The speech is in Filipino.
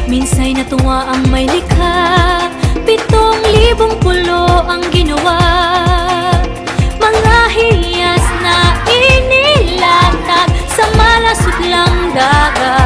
Minsay natuwa ang may likha, 7,000 pulo ang ginawa. Mga hiyas na inilatag sa malasot lang dagat.